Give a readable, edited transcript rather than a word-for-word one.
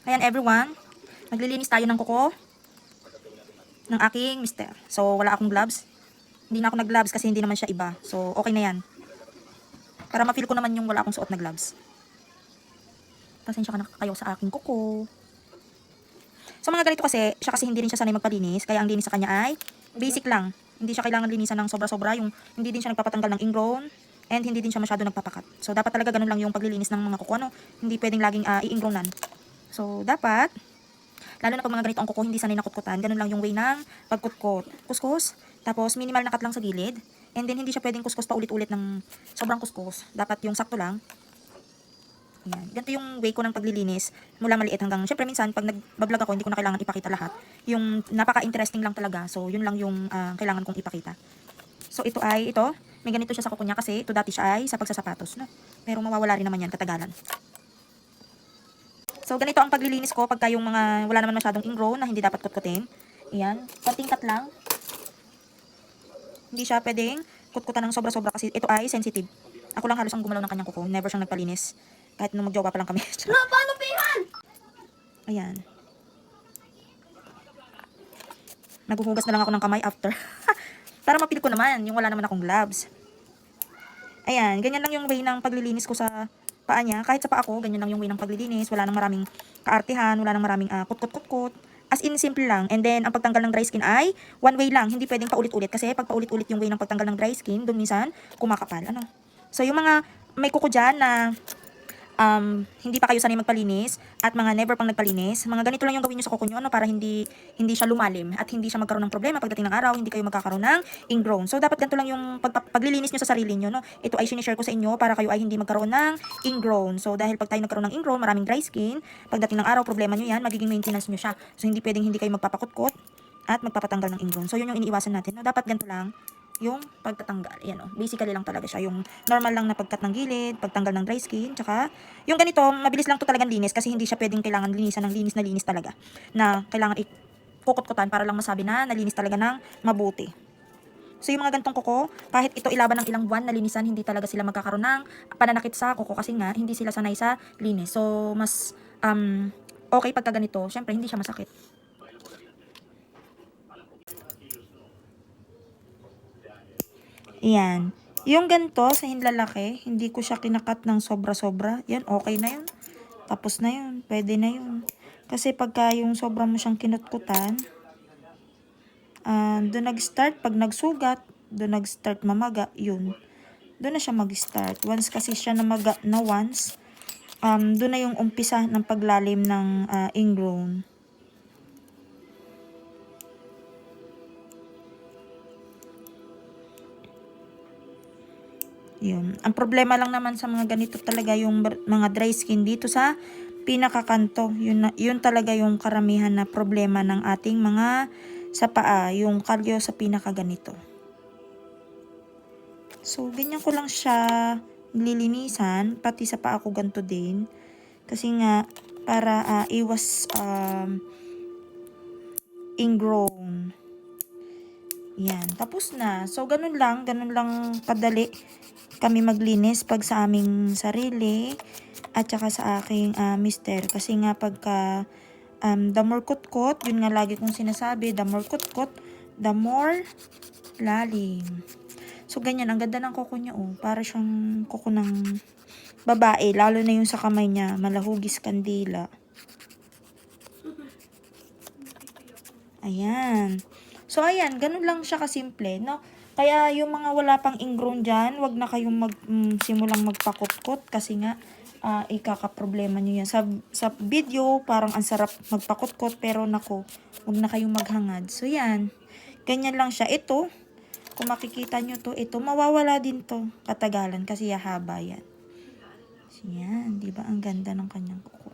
Ayan everyone, maglilinis tayo ng kuko ng aking mister. So wala akong gloves. Hindi na ako nag-gloves kasi hindi naman siya iba. So okay na yan. Para ma-feel ko naman yung wala akong suot na gloves. Pasensya ka na kayo sa aking kuko. So mga ganito kasi, siya kasi hindi rin siya sanay magpalinis. Kaya ang linis sa kanya ay basic lang. Hindi siya kailangan linisan ng sobra-sobra. Yung hindi din siya nagpapatanggal ng ingrown. And hindi din siya masyado nagpapakat. So dapat talaga ganun lang yung paglilinis ng mga kuko. No? Hindi pwedeng laging i-ingrownan. So dapat lalo na pag mga ganito ang kuko, hindi sanay nakutkutan. Ganun lang yung way ng pagkutkot. Kuskus, tapos minimal na cut lang sa gilid. And then hindi siya pwedeng kuskus pa ulit-ulit ng sobrang kuskus. Dapat yung sakto lang. Ayan. Ganito yung way ko ng paglilinis. Mula maliit hanggang, syempre minsan pag nag-vlog ako, hindi ko na kailangan ipakita lahat. Yung napaka-interesting lang talaga. So yun lang yung kailangan kong ipakita. So ito, may ganito siya sa kuko niya kasi ito dati siya ay sa pagsasapatos. No? Pero mawawala rin naman yan katagalan. So, ganito ang paglilinis ko pagka yung mga wala naman masyadong ingrown na hindi dapat kutkutin. Ayan. Konting cut lang. Hindi siya pwedeng kutkutan ng sobra-sobra kasi ito ay sensitive. Ako lang halos ang gumalaw ng kanyang kuko. Never siyang nagpalinis. Kahit nung magjowa pa lang kami. No, paano pihan? Ayan. Naghuhugas na lang ako ng kamay after. Para mapil ko naman yung wala naman akong gloves. Ayan. Ganyan lang yung way ng paglilinis ko sa paa niya. Kahit sa paa ko, ganyan lang yung way ng paglilinis. Wala nang maraming kaartihan, wala nang maraming kut-kut-kut-kut. As in, simple lang. And then, ang pagtanggal ng dry skin ay one way lang. Hindi pwedeng paulit-ulit. Kasi pag paulit-ulit yung way ng pagtanggal ng dry skin, doon minsan, kumakapal. Ano? So, yung mga may kuko dyan na hindi pa kayo sanay magpalinis at mga never pang nagpalinis, mga ganito lang yung gawin nyo sa kuko nyo, ano, para hindi siya lumalim at hindi siya magkaroon ng problema pagdating ng araw, hindi kayo magkakaroon ng ingrown. So dapat ganito lang yung paglilinis nyo sa sarili nyo, no. Ito ay sinishare ko sa inyo para kayo ay hindi magkaroon ng ingrown. So dahil pag tayo nagkaroon ng ingrown, maraming dry skin, pagdating ng araw, problema nyo yan, magiging maintenance nyo siya. So hindi pwedeng hindi kayo magpapakutkot at magpapatanggal ng ingrown. So yun yung iniiwasan natin, no. Dapat ganito lang yung pagtatanggal. Yan, basically lang talaga siya. Yung normal lang na pagkat ng gilid, pagtanggal ng dry skin, tsaka yung ganito, mabilis lang to talagang linis kasi hindi siya pwedeng kailangan linisan ng linis na linis talaga. Na kailangan ikukot-kutan para lang masabi na nalinis talaga ng mabuti. So yung mga gantong kuko, kahit ito ilaban ng ilang buwan na linisan, hindi talaga sila magkakaroon ng pananakit sa kuko kasi nga hindi sila sanay sa linis. So mas okay pagka ganito, syempre hindi siya masakit. Ayan. Yung ganito, sa hinlalaki, hindi ko siya kinakat ng sobra-sobra. Yan, okay na yun. Tapos na yun. Pwede na yun. Kasi pagka yung sobra mo siyang kinutkutan, doon nag-start. Pag nagsugat, doon nag-start mamaga, yun. Doon na siya mag-start. Once kasi siya namaga na once, doon na yung umpisa ng paglalim ng ingrown. Yun. Ang problema lang naman sa mga ganito talaga yung mga dry skin dito sa pinakakanto. Yun talaga yung karamihan na problema ng ating mga sa paa. Yung kalyo sa pinakaganito. So, ganyan ko lang siya nililinisan. Pati sa paa ko ganito din. Kasi nga, para iwas ingrown. Yan, tapos na. So, ganun lang kadali kami maglinis pag sa aming sarili at saka sa aking mister. Kasi nga pagka the more kutkot, yun nga lagi kong sinasabi, the more kutkot, the more lalim. So, ganyan. Ang ganda ng kuko niya, oh. Para siyang kuko ng babae. Lalo na yung sa kamay niya. Malahugis kandila. Ayan. So, ayan, ganun lang siya kasimple, no? Kaya yung mga wala pang ingrown dyan, wag na kayong simulang magpakutkot kasi nga, ikakaproblema nyo yan. Sa video, parang ang sarap magpakutkot, pero nako, wag na kayong maghangad. So, yan. Ganyan lang siya. Ito, kung makikita nyo to, ito, mawawala din to katagalan kasi haba yan. So, yan. Diba? Ang ganda ng kanyang kuko.